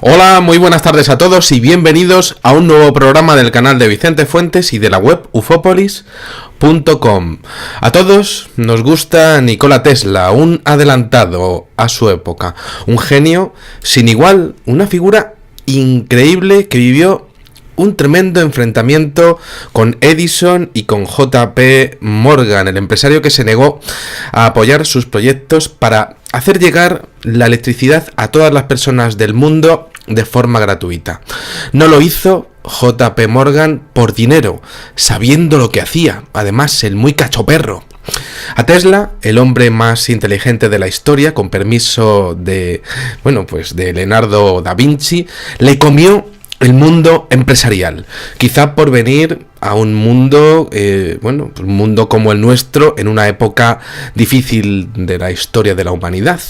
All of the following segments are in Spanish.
Hola, muy buenas tardes a todos y bienvenidos a un nuevo programa del canal de Vicente Fuentes y de la web ufopolis.com. A todos nos gusta Nikola Tesla, un adelantado a su época, un genio sin igual, una figura increíble que vivió un tremendo enfrentamiento con Edison y con JP Morgan, el empresario que se negó a apoyar sus proyectos para hacer llegar la electricidad a todas las personas del mundo de forma gratuita. No lo hizo JP Morgan por dinero, sabiendo lo que hacía, además el muy cachoperro. A Tesla, el hombre más inteligente de la historia, con permiso de Leonardo da Vinci, le comió el mundo empresarial, quizá por venir a un mundo, un mundo como el nuestro, en una época difícil de la historia de la humanidad.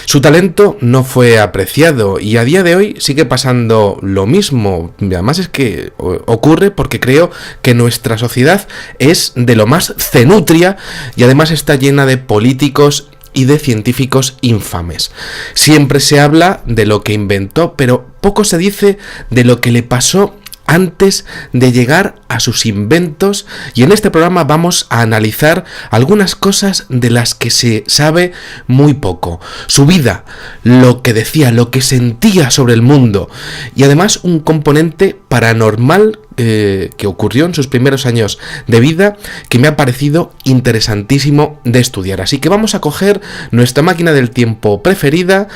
Su talento no fue apreciado y a día de hoy sigue pasando lo mismo. Además es que ocurre porque creo que nuestra sociedad es de lo más cenutria y además está llena de políticos y de científicos infames. Siempre se habla de lo que inventó, pero poco se dice de lo que le pasó antes de llegar a sus inventos, y en este programa vamos a analizar algunas cosas de las que se sabe muy poco. Su vida, lo que decía, lo que sentía sobre el mundo, y además un componente paranormal que ocurrió en sus primeros años de vida, que me ha parecido interesantísimo de estudiar. Así que vamos a coger nuestra máquina del tiempo preferida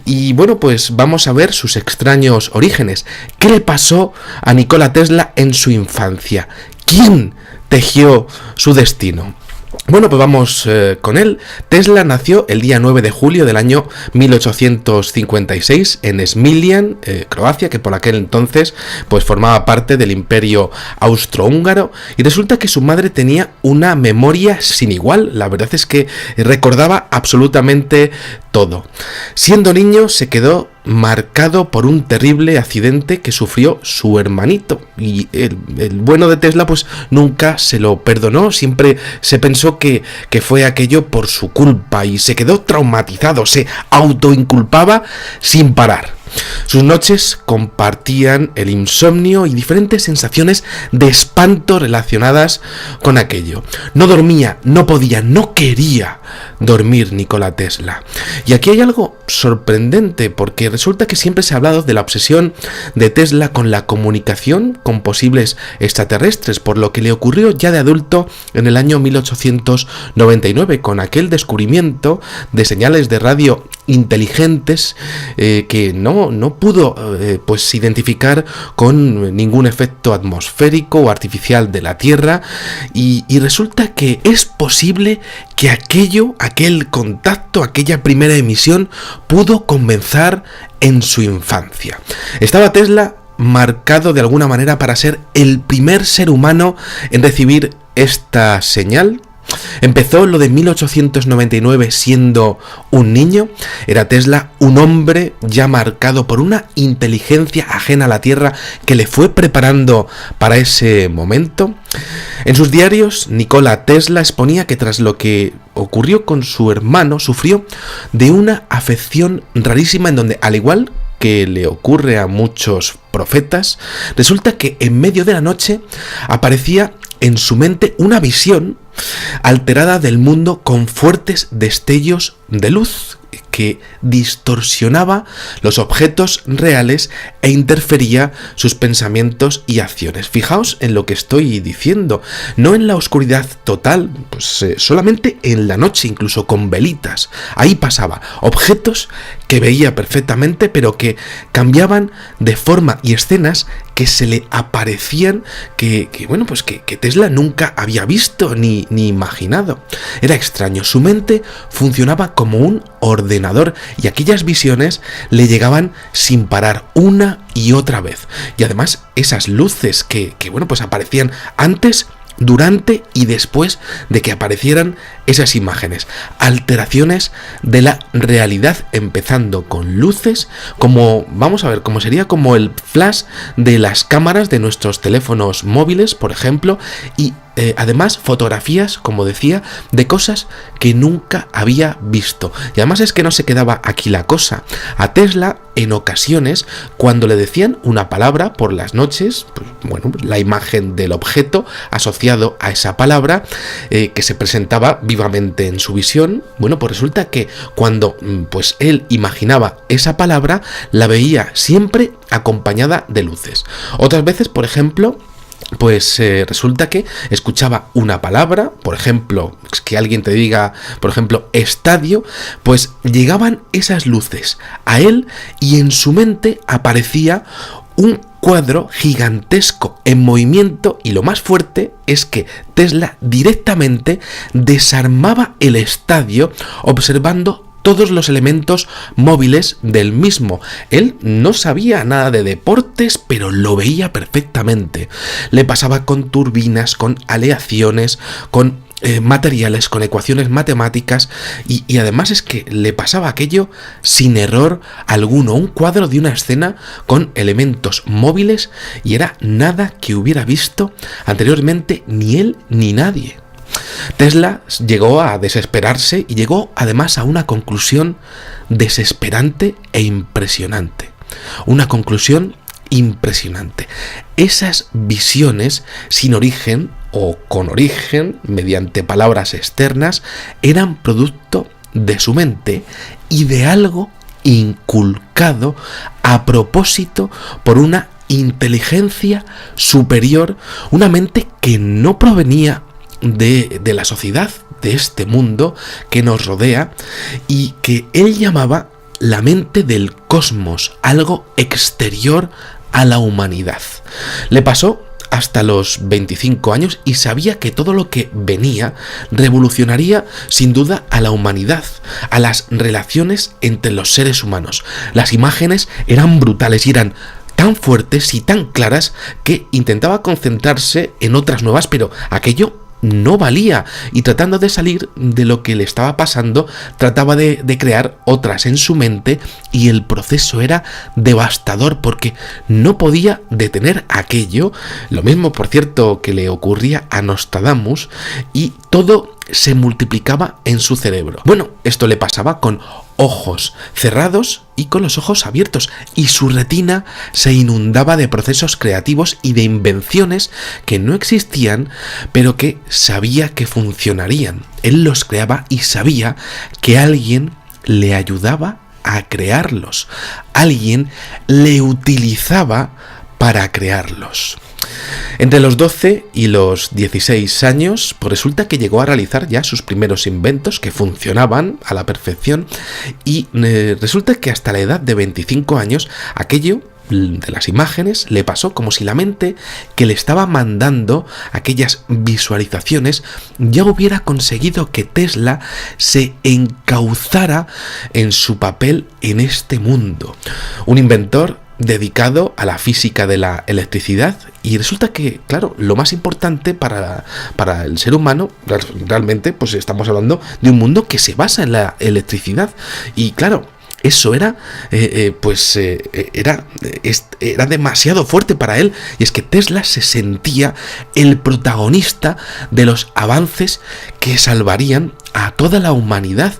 y vamos a ver sus extraños orígenes. ¿Qué le pasó a Nikola Tesla en su infancia? ¿Quién tejió su destino? Vamos con él. Tesla nació el día 9 de julio del año 1856 en Smiljan, Croacia, que por aquel entonces formaba parte del Imperio Austrohúngaro, y resulta que su madre tenía una memoria sin igual. La verdad es que recordaba absolutamente todo. Siendo niño se quedó marcado por un terrible accidente que sufrió su hermanito, y el bueno de Tesla nunca se lo perdonó. Siempre se pensó que fue aquello por su culpa y se quedó traumatizado, se autoinculpaba sin parar. Sus noches compartían el insomnio y diferentes sensaciones de espanto relacionadas con aquello. No dormía, no podía, no quería dormir Nikola Tesla. Y aquí hay algo sorprendente, porque resulta que siempre se ha hablado de la obsesión de Tesla con la comunicación con posibles extraterrestres, por lo que le ocurrió ya de adulto en el año 1899 con aquel descubrimiento de señales de radio inteligentes que no pudo identificar con ningún efecto atmosférico o artificial de la Tierra, y resulta que es posible que aquel contacto, aquella primera emisión pudo comenzar en su infancia. Estaba Tesla marcado de alguna manera para ser el primer ser humano en recibir esta señal. Empezó lo de 1899 siendo un niño. Era Tesla un hombre ya marcado por una inteligencia ajena a la Tierra que le fue preparando para ese momento. En sus diarios, Nikola Tesla exponía que tras lo que ocurrió con su hermano, sufrió de una afección rarísima en donde, al igual que le ocurre a muchos profetas, resulta que en medio de la noche aparecía en su mente una visión alterada del mundo con fuertes destellos de luz que distorsionaba los objetos reales e interfería sus pensamientos y acciones. Fijaos en lo que estoy diciendo, no en la oscuridad total, solamente en la noche, incluso con velitas. Ahí pasaba objetos que veía perfectamente, pero que cambiaban de forma y escenas que se le aparecían que Tesla nunca había visto ni imaginado. Era extraño, su mente funcionaba como un ordenador y aquellas visiones le llegaban sin parar una y otra vez. Y además esas luces que aparecían antes, durante y después de que aparecieran esas imágenes, alteraciones de la realidad, empezando con luces como sería como el flash de las cámaras de nuestros teléfonos móviles, por ejemplo, y además fotografías, como decía, de cosas que nunca había visto. Y además es que no se quedaba aquí la cosa. A Tesla, en ocasiones, cuando le decían una palabra por las noches, pues, bueno, la imagen del objeto asociado a esa palabra que se presentaba vivamente en su visión, bueno, pues resulta que cuando pues él imaginaba esa palabra, la veía siempre acompañada de luces. Otras veces, por ejemplo, pues resulta que escuchaba una palabra, por ejemplo, que alguien te diga, por ejemplo, estadio, pues llegaban esas luces a él y en su mente aparecía un cuadro gigantesco en movimiento, y lo más fuerte es que Tesla directamente desarmaba el estadio observando todos los elementos móviles del mismo. Él no sabía nada de deportes, pero lo veía perfectamente. Le pasaba con turbinas, con aleaciones, con materiales, con ecuaciones matemáticas, y además es que le pasaba aquello sin error alguno, un cuadro de una escena con elementos móviles, y era nada que hubiera visto anteriormente ni él ni nadie. Tesla llegó a desesperarse y llegó además a una conclusión desesperante e impresionante. Una conclusión impresionante. Esas visiones sin origen o con origen mediante palabras externas eran producto de su mente y de algo inculcado a propósito por una inteligencia superior, una mente que no provenía de la sociedad, de este mundo que nos rodea, y que él llamaba la mente del cosmos, algo exterior a la humanidad. Le pasó hasta los 25 años y sabía que todo lo que venía revolucionaría sin duda a la humanidad, a las relaciones entre los seres humanos. Las imágenes eran brutales y eran tan fuertes y tan claras que intentaba concentrarse en otras nuevas, pero aquello no valía, y tratando de salir de lo que le estaba pasando, trataba de crear otras en su mente, y el proceso era devastador porque no podía detener aquello. Lo mismo, por cierto, que le ocurría a Nostradamus, y todo se multiplicaba en su cerebro. Bueno, esto le pasaba con ojos cerrados y con los ojos abiertos, y su retina se inundaba de procesos creativos y de invenciones que no existían, pero que sabía que funcionarían. Él los creaba y sabía que alguien le ayudaba a crearlos, alguien le utilizaba para crearlos. Entre los 12 y los 16 años, pues resulta que llegó a realizar ya sus primeros inventos que funcionaban a la perfección, y resulta que hasta la edad de 25 años aquello de las imágenes le pasó como si la mente que le estaba mandando aquellas visualizaciones ya hubiera conseguido que Tesla se encauzara en su papel en este mundo. Un inventor dedicado a la física de la electricidad, y resulta que, claro, lo más importante para el ser humano, realmente, pues estamos hablando de un mundo que se basa en la electricidad, y claro, eso era demasiado fuerte para él, y es que Tesla se sentía el protagonista de los avances que salvarían a toda la humanidad,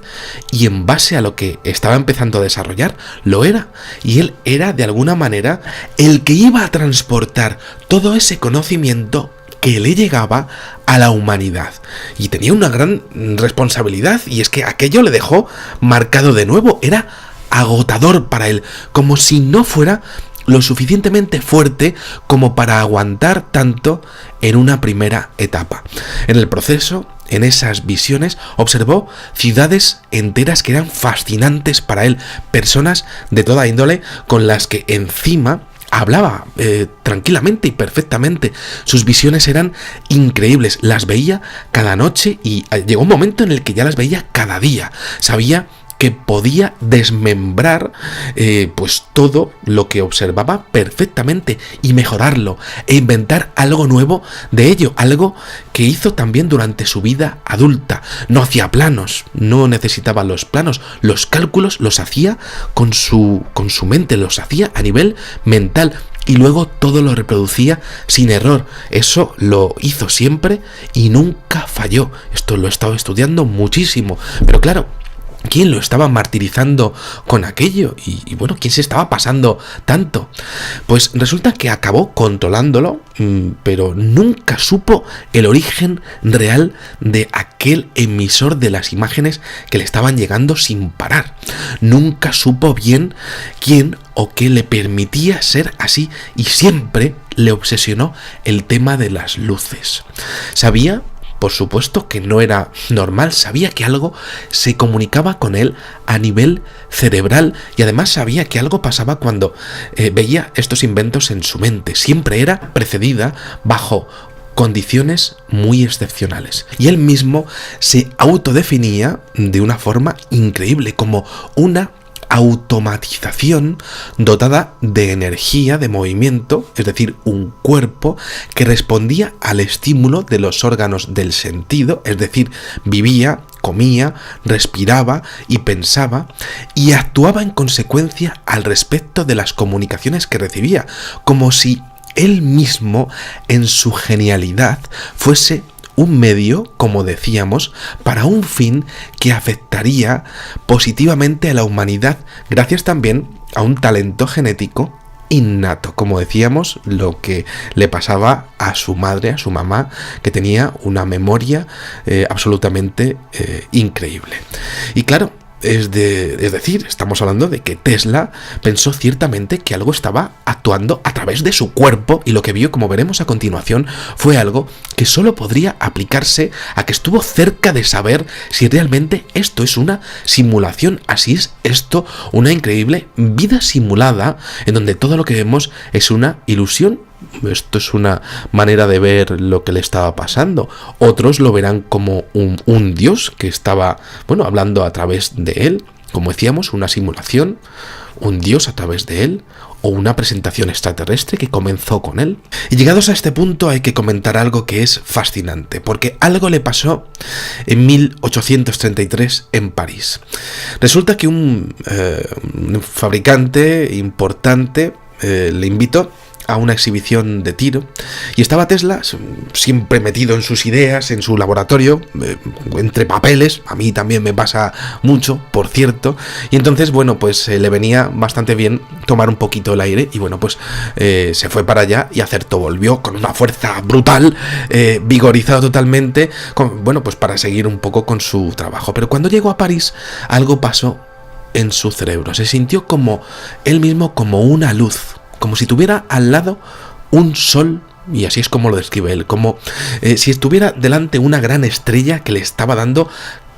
y en base a lo que estaba empezando a desarrollar, lo era, y él era de alguna manera el que iba a transportar todo ese conocimiento que le llegaba a la humanidad, y tenía una gran responsabilidad, y es que aquello le dejó marcado de nuevo. Era agotador para él, como si no fuera lo suficientemente fuerte como para aguantar tanto en una primera etapa. En el proceso, en esas visiones, observó ciudades enteras que eran fascinantes para él, personas de toda índole con las que encima hablaba tranquilamente y perfectamente. Sus visiones eran increíbles, las veía cada noche, y llegó un momento en el que ya las veía cada día. Sabía que podía desmembrar pues todo lo que observaba perfectamente y mejorarlo e inventar algo nuevo de ello, algo que hizo también durante su vida adulta. No hacía planos, no necesitaba los planos, los cálculos los hacía con su mente, los hacía a nivel mental. Y luego todo lo reproducía sin error. Eso lo hizo siempre y nunca falló. Esto lo he estado estudiando muchísimo. Pero claro, ¿quién lo estaba martirizando con aquello? Y bueno, ¿quién se estaba pasando tanto? Pues resulta que acabó controlándolo, pero nunca supo el origen real de aquel emisor de las imágenes que le estaban llegando sin parar. Nunca supo bien quién o qué le permitía ser así, y siempre le obsesionó el tema de las luces. Sabía, por supuesto, que no era normal, sabía que algo se comunicaba con él a nivel cerebral, y además sabía que algo pasaba cuando veía estos inventos en su mente. Siempre era precedida bajo condiciones muy excepcionales. Y él mismo se autodefinía de una forma increíble, como una automatización dotada de energía, de movimiento, es decir, un cuerpo que respondía al estímulo de los órganos del sentido, es decir, vivía, comía, respiraba y pensaba, y actuaba en consecuencia al respecto de las comunicaciones que recibía, como si él mismo, en su genialidad, fuese un medio, como decíamos, para un fin que afectaría positivamente a la humanidad, gracias también a un talento genético innato, como decíamos, lo que le pasaba a su madre, a su mamá, que tenía una memoria absolutamente increíble. Y claro, es decir, estamos hablando de que Tesla pensó ciertamente que algo estaba actuando a través de su cuerpo, y lo que vio, como veremos a continuación, fue algo que solo podría aplicarse a que estuvo cerca de saber si realmente esto es una simulación, así es esto una increíble vida simulada en donde todo lo que vemos es una ilusión. Esto es una manera de ver lo que le estaba pasando. Otros lo verán como un dios que estaba, bueno, hablando a través de él, como decíamos, una simulación, un dios a través de él, o una presentación extraterrestre que comenzó con él. Y llegados a este punto hay que comentar algo que es fascinante, porque algo le pasó en 1833 en París. Resulta que un fabricante importante le invitó a una exhibición de tiro, y estaba Tesla siempre metido en sus ideas, en su laboratorio, entre papeles. A mí también me pasa mucho, por cierto, y entonces, bueno, pues le venía bastante bien tomar un poquito el aire, y bueno, pues se fue para allá y acertó, volvió con una fuerza brutal, vigorizado totalmente, bueno, pues para seguir un poco con su trabajo. Pero cuando llegó a París, algo pasó en su cerebro. Se sintió como él mismo, como una luz, como si tuviera al lado un sol, y así es como lo describe él, como si estuviera delante una gran estrella que le estaba dando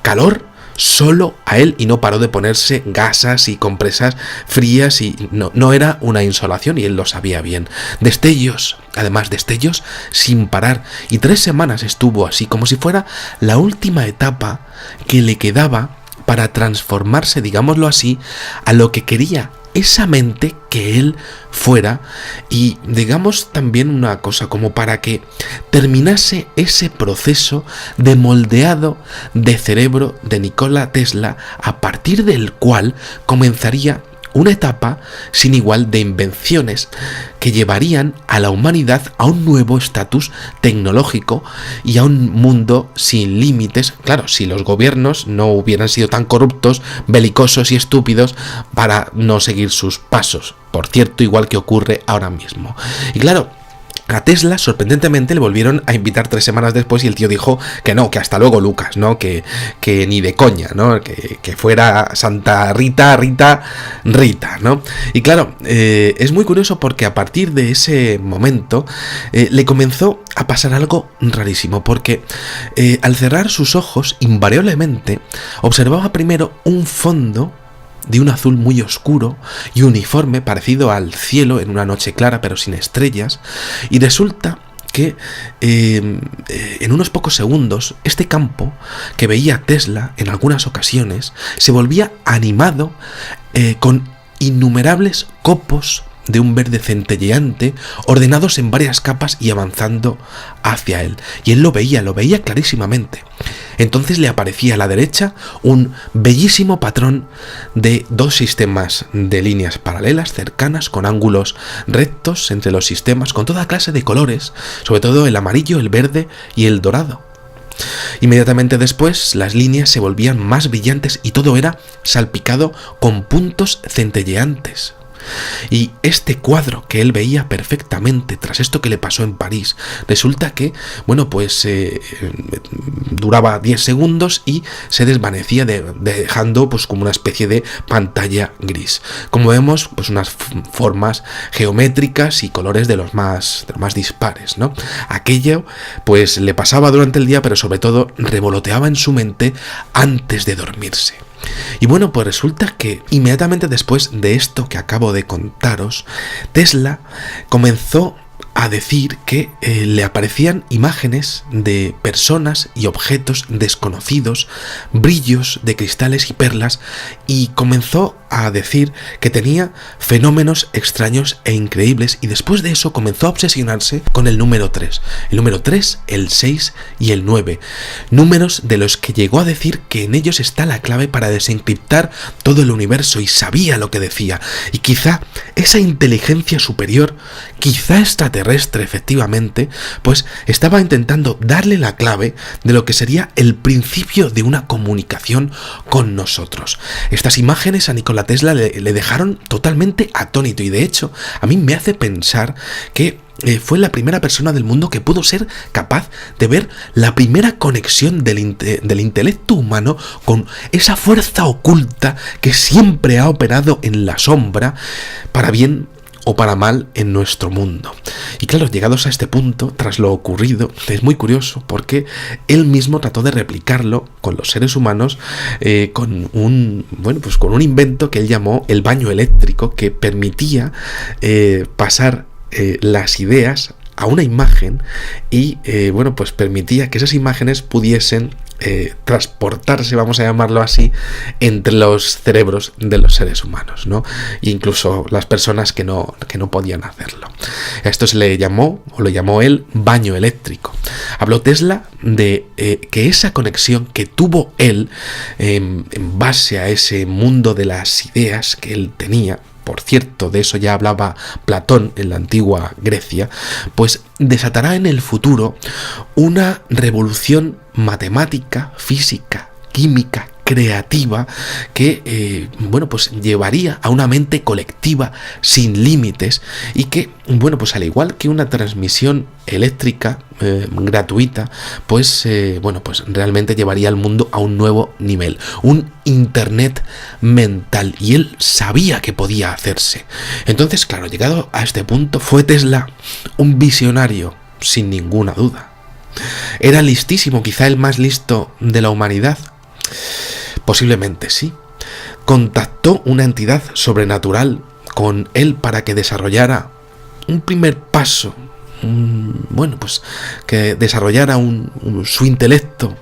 calor solo a él, y no paró de ponerse gasas y compresas frías, y no era una insolación, y él lo sabía bien. Destellos, además destellos sin parar, y 3 semanas estuvo así, como si fuera la última etapa que le quedaba para transformarse, digámoslo así, a lo que quería esa mente que él fuera. Y digamos también una cosa, como para que terminase ese proceso de moldeado de cerebro de Nikola Tesla, a partir del cual comenzaría una etapa sin igual de invenciones que llevarían a la humanidad a un nuevo estatus tecnológico y a un mundo sin límites. Claro, si los gobiernos no hubieran sido tan corruptos, belicosos y estúpidos para no seguir sus pasos. Por cierto, igual que ocurre ahora mismo. Y claro, a Tesla, sorprendentemente, le volvieron a invitar 3 semanas después, y el tío dijo que no, que hasta luego, Lucas, ¿no? Que ni de coña, ¿no? Que fuera Santa Rita, ¿no? Y claro, es muy curioso porque a partir de ese momento le comenzó a pasar algo rarísimo, porque al cerrar sus ojos, invariablemente, observaba primero un fondo de un azul muy oscuro y uniforme, parecido al cielo en una noche clara pero sin estrellas, y resulta que en unos pocos segundos este campo que veía Tesla en algunas ocasiones se volvía animado con innumerables copos de un verde centelleante ordenados en varias capas y avanzando hacia él. Y él lo veía clarísimamente. Entonces le aparecía a la derecha un bellísimo patrón de dos sistemas de líneas paralelas cercanas con ángulos rectos entre los sistemas, con toda clase de colores, sobre todo el amarillo, el verde y el dorado. Inmediatamente después las líneas se volvían más brillantes y todo era salpicado con puntos centelleantes. Y este cuadro que él veía perfectamente tras esto que le pasó en París, resulta que, bueno, pues duraba 10 segundos y se desvanecía dejando pues como una especie de pantalla gris. Como vemos, pues unas formas geométricas y colores de los más dispares, ¿no? Aquello pues le pasaba durante el día, pero sobre todo revoloteaba en su mente antes de dormirse. Y bueno, pues resulta que inmediatamente después de esto que acabo de contaros, Tesla comenzó a decir que le aparecían imágenes de personas y objetos desconocidos, brillos de cristales y perlas, y comenzó a decir que tenía fenómenos extraños e increíbles, y después de eso comenzó a obsesionarse con el número 3. El número 3, el 6 y el 9. Números de los que llegó a decir que en ellos está la clave para desencriptar todo el universo, y sabía lo que decía. Y quizá esa inteligencia superior, quizá extraterrestre efectivamente, pues estaba intentando darle la clave de lo que sería el principio de una comunicación con nosotros. Estas imágenes a Nikola Tesla le dejaron totalmente atónito, y de hecho a mí me hace pensar que fue la primera persona del mundo que pudo ser capaz de ver la primera conexión del intelecto humano con esa fuerza oculta que siempre ha operado en la sombra, para bien o para mal, en nuestro mundo. Y claro, llegados a este punto, tras lo ocurrido, es muy curioso porque él mismo trató de replicarlo con los seres humanos con un invento que él llamó el baño eléctrico, que permitía pasar las ideas a una imagen y pues permitía que esas imágenes pudiesen transportarse, vamos a llamarlo así, entre los cerebros de los seres humanos, ¿no? E incluso las personas que no podían hacerlo. Esto se le llamó, o lo llamó él, baño eléctrico. Habló Tesla de que esa conexión que tuvo él en base a ese mundo de las ideas que él tenía, por cierto, de eso ya hablaba Platón en la antigua Grecia, pues desatará en el futuro una revolución matemática, física, química, creativa, que pues llevaría a una mente colectiva sin límites, y que, pues al igual que una transmisión eléctrica gratuita, pues realmente llevaría al mundo a un nuevo nivel, un internet mental, y él sabía que podía hacerse. Entonces, claro, llegado a este punto, fue Tesla un visionario, sin ninguna duda. ¿Era listísimo, quizá el más listo de la humanidad? Posiblemente sí. Contactó una entidad sobrenatural con él para que desarrollara un primer paso, que desarrollara su intelecto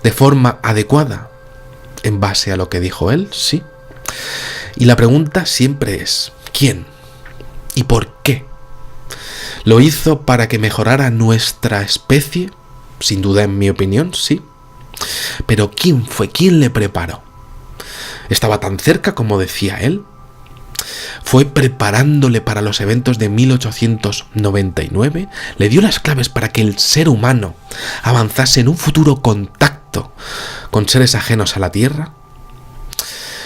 de forma adecuada en base a lo que dijo él, sí. Y la pregunta siempre es, ¿quién? ¿Y por qué? ¿Lo hizo para que mejorara nuestra especie? Sin duda, en mi opinión, sí. Pero ¿quién fue? ¿Quién le preparó? ¿Estaba tan cerca como decía él? ¿Fue preparándole para los eventos de 1899? ¿Le dio las claves para que el ser humano avanzase en un futuro contacto con seres ajenos a la Tierra?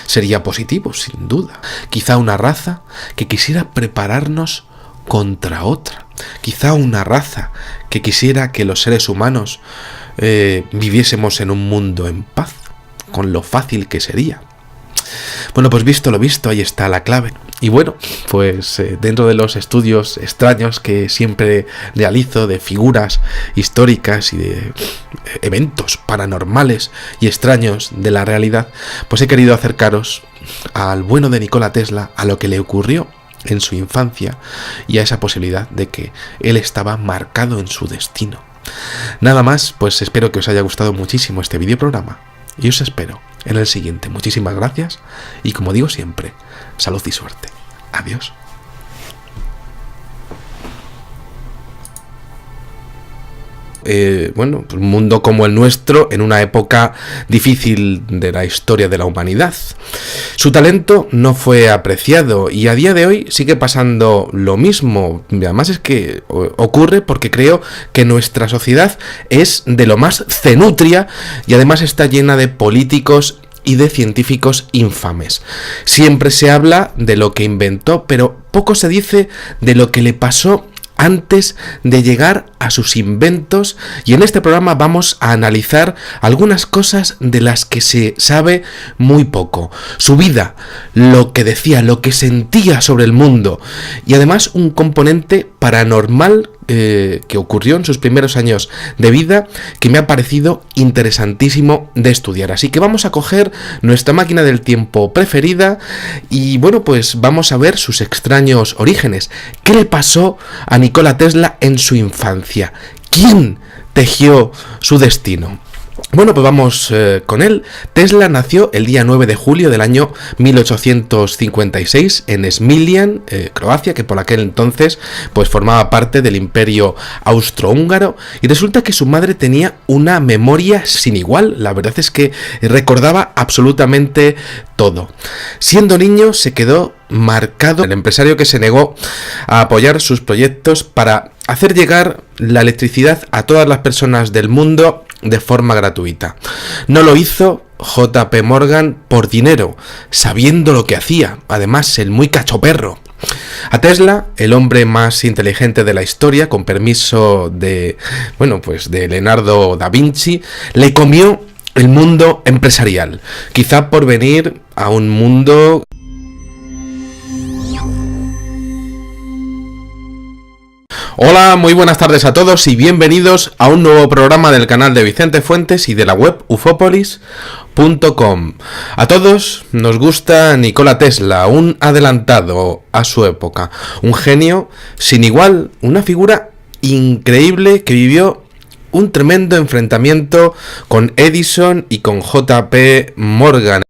Sería positivo, sin duda. Quizá una raza que quisiera prepararnos contra otra. Quizá una raza que quisiera que los seres humanos viviésemos en un mundo en paz, con lo fácil que sería. Bueno, pues visto lo visto, ahí está la clave. Y bueno, pues dentro de los estudios extraños que siempre realizo de figuras históricas y de eventos paranormales y extraños de la realidad, pues he querido acercaros al bueno de Nikola Tesla, a lo que le ocurrió en su infancia y a esa posibilidad de que él estaba marcado en su destino. Nada más, pues espero que os haya gustado muchísimo este videoprograma y os espero en el siguiente. Muchísimas gracias y, como digo siempre, salud y suerte. Adiós. Un mundo como el nuestro en una época difícil de la historia de la humanidad. Su talento no fue apreciado y a día de hoy sigue pasando lo mismo. Y además es que ocurre porque creo que nuestra sociedad es de lo más cenutria y además está llena de políticos y de científicos infames. Siempre se habla de lo que inventó, pero poco se dice de lo que le pasó antes de llegar a sus inventos, y en este programa vamos a analizar algunas cosas de las que se sabe muy poco. Su vida, lo que decía, lo que sentía sobre el mundo, y además un componente paranormal que ocurrió en sus primeros años de vida, que me ha parecido interesantísimo de estudiar. Así que vamos a coger nuestra máquina del tiempo preferida y pues vamos a ver sus extraños orígenes. ¿Qué le pasó a Nikola Tesla en su infancia? ¿Quién tejió su destino? Pues vamos con él. Tesla nació el día 9 de julio del año 1856 en Smiljan, Croacia, que por aquel entonces pues formaba parte del Imperio Austrohúngaro, y resulta que su madre tenía una memoria sin igual. La verdad es que recordaba absolutamente todo. Siendo niño se quedó marcado el empresario que se negó a apoyar sus proyectos para hacer llegar la electricidad a todas las personas del mundo de forma gratuita. No lo hizo J.P. Morgan por dinero, sabiendo lo que hacía, además el muy cachoperro. A Tesla, el hombre más inteligente de la historia, con permiso de Leonardo da Vinci, le comió el mundo empresarial, quizá por venir a un mundo Hola, muy buenas tardes a todos y bienvenidos a un nuevo programa del canal de Vicente Fuentes y de la web ufopolis.com. A todos nos gusta Nikola Tesla, un adelantado a su época, un genio sin igual, una figura increíble que vivió un tremendo enfrentamiento con Edison y con J.P. Morgan.